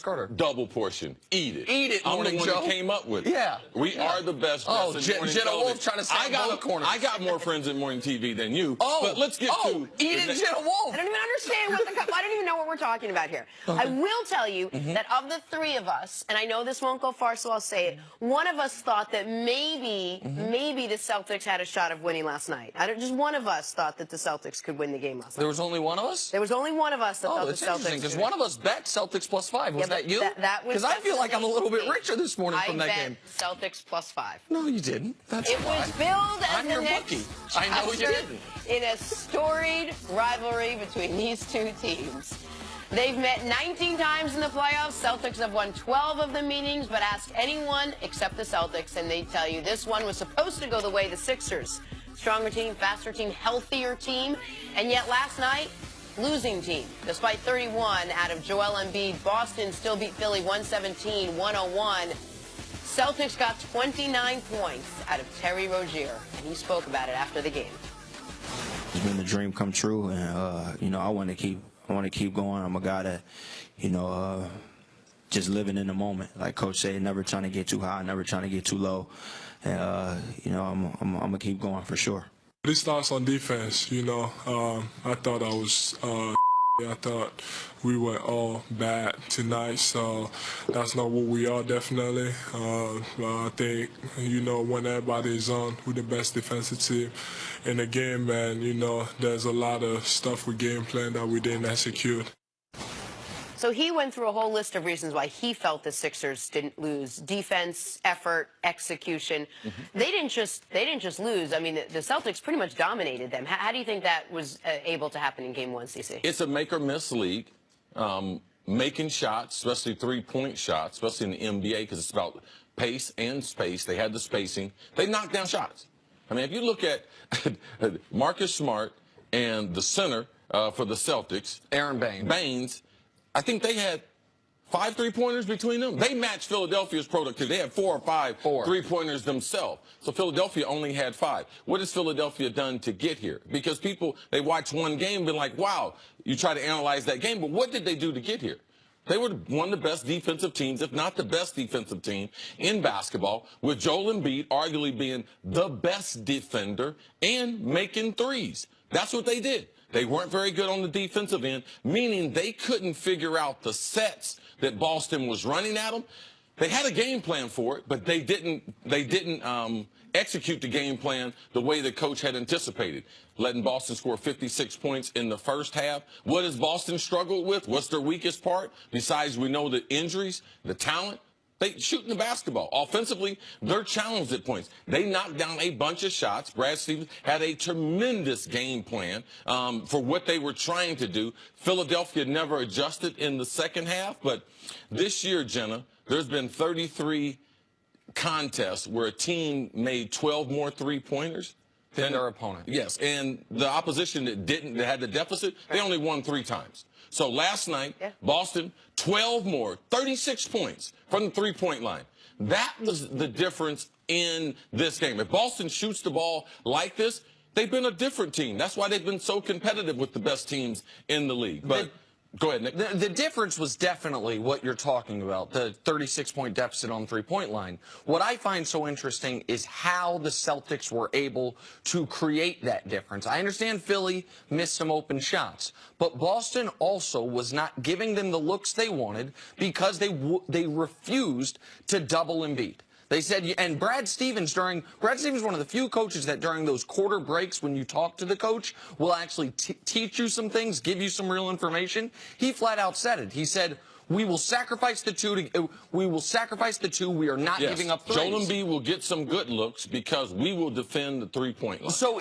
Carter. Double portion. Eat it. Eat it, I'm Morning the one Joe. that came up with it. Yeah. We are the best. Oh, Jenna Wolf trying to say both corners. I got more friends in morning TV than you. Oh, but let's get to eat it, Jenna Wolf. I don't even understand I don't even know what we're talking about here. Okay. I will tell you that of the three of us, and I know this won't go far, so I'll say it, one of us thought that maybe the Celtics had a shot of winning last night. Just one of us thought that the Celtics could win the game last night. There was only one of us? There was only one of us that thought the That's Celtics interesting, because could. one of us bet Celtics +5. Was that you? Because I feel like I'm a little bit richer this morning from that game. I bet Celtics +5. No, you didn't. That's It was billed as I'm the your next bookie. I know you chapter didn't. in a storied rivalry between these two teams. They've met 19 times in the playoffs. Celtics have won 12 of the meetings, but ask anyone except the Celtics, and they tell you this one was supposed to go the way of the Sixers. Stronger team, faster team, healthier team, and yet last night, losing team. Despite 31 out of Joel Embiid, Boston still beat Philly 117-101. Celtics got 29 points out of Terry Rozier, and he spoke about it after the game. It's been a dream come true, and you know, I want to keep going. I'm a guy that, you know, just living in the moment. Like Coach said, never trying to get too high, never trying to get too low. And you know, I'm gonna keep going for sure. It starts on defense. You know, I thought I thought we were all bad tonight, so that's not what we are, definitely. I think, you know, when everybody's on, we're the best defensive team in the game, and, you know, there's a lot of stuff with game plan that we didn't execute. So he went through a whole list of reasons why he felt the Sixers didn't lose: defense, effort, execution. They didn't just lose. I mean, the Celtics pretty much dominated them. How do you think that was able to happen in Game 1, CC? It's a make or miss league. Making shots, especially three-point shots, especially in the NBA, because it's about pace and space. They had the spacing. They knocked down shots. I mean, if you look at Marcus Smart and the center for the Celtics, Aaron Baines. I think they had 5 3-pointers between them. They matched Philadelphia's productivity. They had 4 or 5 3-pointers themselves. So Philadelphia only had 5. What has Philadelphia done to get here? Because people, they watch one game and be like, wow, you try to analyze that game, but what did they do to get here? They were one of the best defensive teams, if not the best defensive team in basketball, with Joel Embiid arguably being the best defender and making threes. That's what they did. They weren't very good on the defensive end, meaning they couldn't figure out the sets that Boston was running at them. They had a game plan for it, but they didn't execute the game plan the way the coach had anticipated, letting Boston score 56 points in the first half. What has Boston struggled with? What's their weakest part? Besides, we know the injuries, the talent. They shooting the basketball. Offensively, they're challenged at points. They knocked down a bunch of shots. Brad Stevens had a tremendous game plan for what they were trying to do. Philadelphia never adjusted in the second half, but this year, Jenna, there's been 33 contests where a team made 12 more three-pointers than their opponent. Yes, and the opposition that had the deficit, they only won 3 times. So last night, Boston, 12 more, 36 points from the three-point line. That was the difference in this game. If Boston shoots the ball like this, they've been a different team. That's why they've been so competitive with the best teams in the league. But go ahead, Nick. The difference was definitely what you're talking about, the 36-point deficit on the three-point line. What I find so interesting is how the Celtics were able to create that difference. I understand Philly missed some open shots, but Boston also was not giving them the looks they wanted because they refused to double Embiid. They said, and Brad Stevens, one of the few coaches that during those quarter breaks when you talk to the coach will actually teach you some things, give you some real information. He flat out said it. He said, we will sacrifice the two. We are not giving up threes. Joel Embiid will get some good looks because we will defend the three-point line. So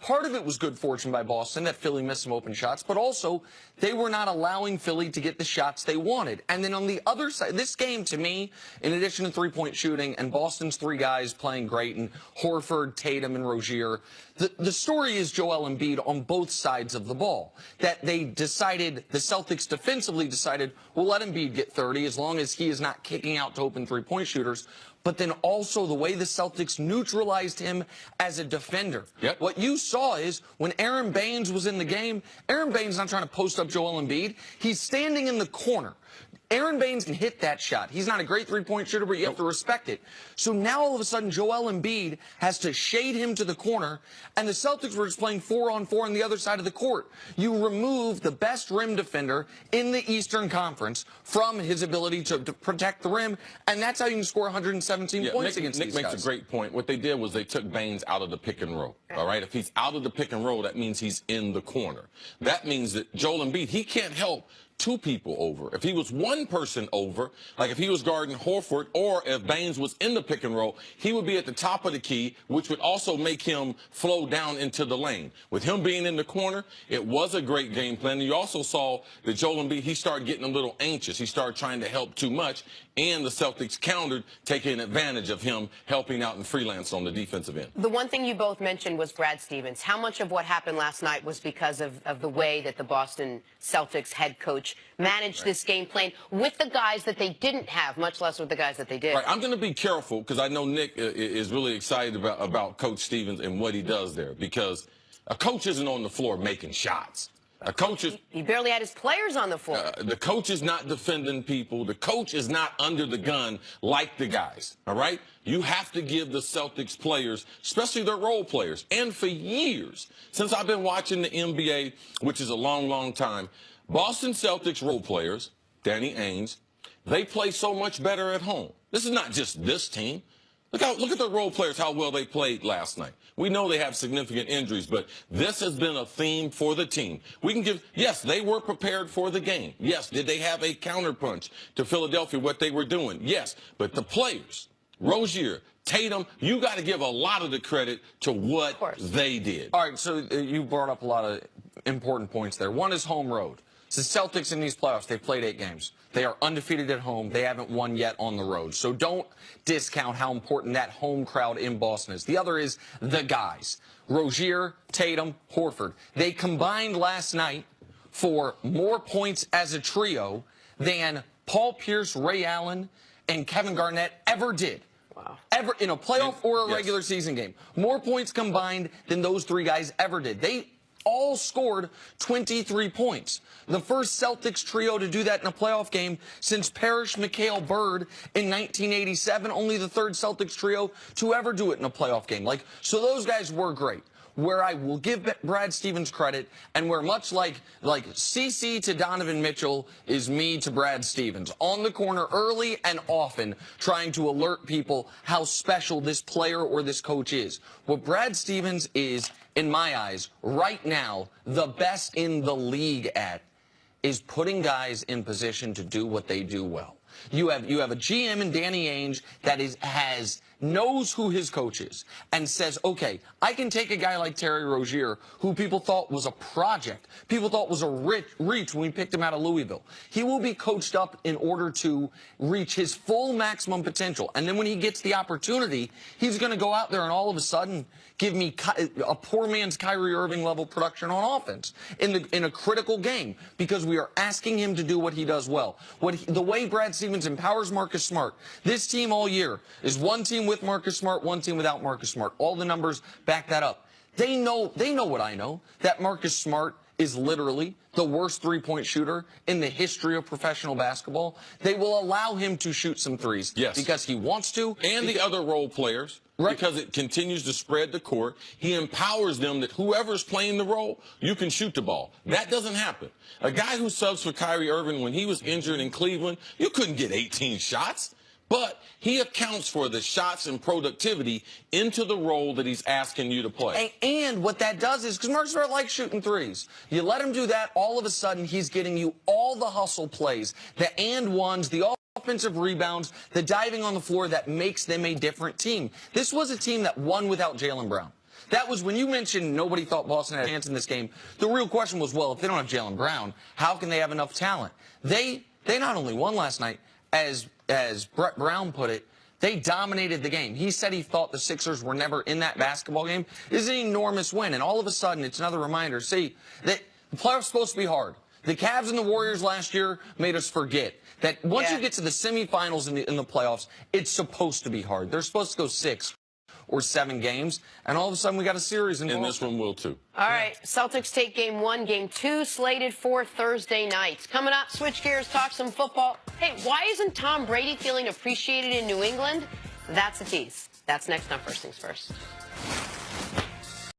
part of it was good fortune by Boston that Philly missed some open shots, but also they were not allowing Philly to get the shots they wanted. And then on the other side, this game to me, in addition to three-point shooting and Boston's 3 guys playing great, and Horford, Tatum, and Rozier, the story is Joel Embiid on both sides of the ball. That the Celtics defensively decided, well, let Embiid get 30 as long as he is not kicking out to open three-point shooters. But then also the way the Celtics neutralized him as a defender. What you saw is when Aaron Baines was in the game, Aaron Baines not trying to post up Joel Embiid. He's standing in the corner. Aaron Baines can hit that shot. He's not a great three-point shooter, but you have to respect it. So now all of a sudden, Joel Embiid has to shade him to the corner, and the Celtics were just playing 4-on-4 on the other side of the court. You remove the best rim defender in the Eastern Conference from his ability to protect the rim, and that's how you can score 117 points against these guys. Nick makes a great point. What they did was they took Baines out of the pick and roll. All right, if he's out of the pick and roll, that means he's in the corner. That means that Joel Embiid, he can't help two people over. If he was one person over, like if he was guarding Horford, or if Baines was in the pick and roll, he would be at the top of the key, which would also make him flow down into the lane. With him being in the corner, it was a great game plan. You also saw that Joel Embiid, he started getting a little anxious. He started trying to help too much, and the Celtics countered, taking advantage of him helping out and freelance on the defensive end. The one thing you both mentioned was Brad Stevens. How much of what happened last night was because of the way that the Boston Celtics head coach managed this game plan with the guys that they didn't have, much less with the guys that they did? Right, I'm going to be careful because I know Nick is really excited about Coach Stevens and what he does there, because a coach isn't on the floor making shots. A coach is... He barely had his players on the floor. The coach is not defending people. The coach is not under the gun like the guys, all right? You have to give the Celtics players, especially their role players, and for years, since I've been watching the NBA, which is a long, long time, Boston Celtics role players, Danny Ainge, they play so much better at home. This is not just this team. Look at the role players, how well they played last night. We know they have significant injuries, but this has been a theme for the team. We can give, yes, they were prepared for the game. Yes, did they have a counterpunch to Philadelphia, what they were doing? Yes, but the players, Rozier, Tatum, you got to give a lot of the credit to what they did. All right, so you brought up a lot of important points there. One is home road. So the Celtics in these playoffs, they've played 8 games. They are undefeated at home. They haven't won yet on the road. So don't discount how important that home crowd in Boston is. The other is the guys. Rozier, Tatum, Horford. They combined last night for more points as a trio than Paul Pierce, Ray Allen, and Kevin Garnett ever did. Wow. Ever in a playoff or a regular season game. More points combined than those 3 guys ever did. They all scored 23 points. The first Celtics trio to do that in a playoff game since Parrish, Mikhail Bird in 1987. Only the 3rd Celtics trio to ever do it in a playoff game. So those guys were great. Where I will give Brad Stevens credit, and where much like CC to Donovan Mitchell is me to Brad Stevens, on the corner early and often trying to alert people how special this player or this coach is. What Brad Stevens is, in my eyes, right now, the best in the league at is putting guys in position to do what they do well. You have a GM in Danny Ainge that knows who his coach is and says, okay, I can take a guy like Terry Rozier, who people thought was a project, people thought was a reach when we picked him out of Louisville. He will be coached up in order to reach his full maximum potential. And then when he gets the opportunity, he's going to go out there and all of a sudden give me a poor man's Kyrie Irving level production on offense in a critical game, because we are asking him to do what he does well. The way Brad Stevens empowers Marcus Smart. This team all year is one team with Marcus Smart, one team without Marcus Smart. All the numbers back that up. They know what I know, that Marcus Smart is literally the worst three-point shooter in the history of professional basketball. They will allow him to shoot some threes because he wants to. And the other role players. Right. Because it continues to spread the court. He empowers them that whoever's playing the role, you can shoot the ball. That doesn't happen. A guy who subs for Kyrie Irving when he was injured in Cleveland, you couldn't get 18 shots. But he accounts for the shots and productivity into the role that he's asking you to play. And what that does is, because Marcus Smart likes shooting threes, you let him do that, all of a sudden he's getting you all the hustle plays, the and ones, the offensive rebounds, the diving on the floor that makes them a different team. This was a team that won without Jaylen Brown. That was when you mentioned nobody thought Boston had a chance in this game. The real question was, well, if they don't have Jaylen Brown, how can they have enough talent? They not only won last night, as Brett Brown put it, they dominated the game. He said he thought the Sixers were never in that basketball game. This is an enormous win, and all of a sudden, it's another reminder. See, that the playoffs are supposed to be hard. The Cavs and the Warriors last year made us forget that once you get to the semifinals in the playoffs, it's supposed to be hard. They're supposed to go 6 or 7 games, and all of a sudden we got a series in And this one will too. All right, Celtics take game 1, game 2 slated for Thursday nights. Coming up, switch gears, talk some football. Hey, why isn't Tom Brady feeling appreciated in New England? That's a tease. That's next on First Things First.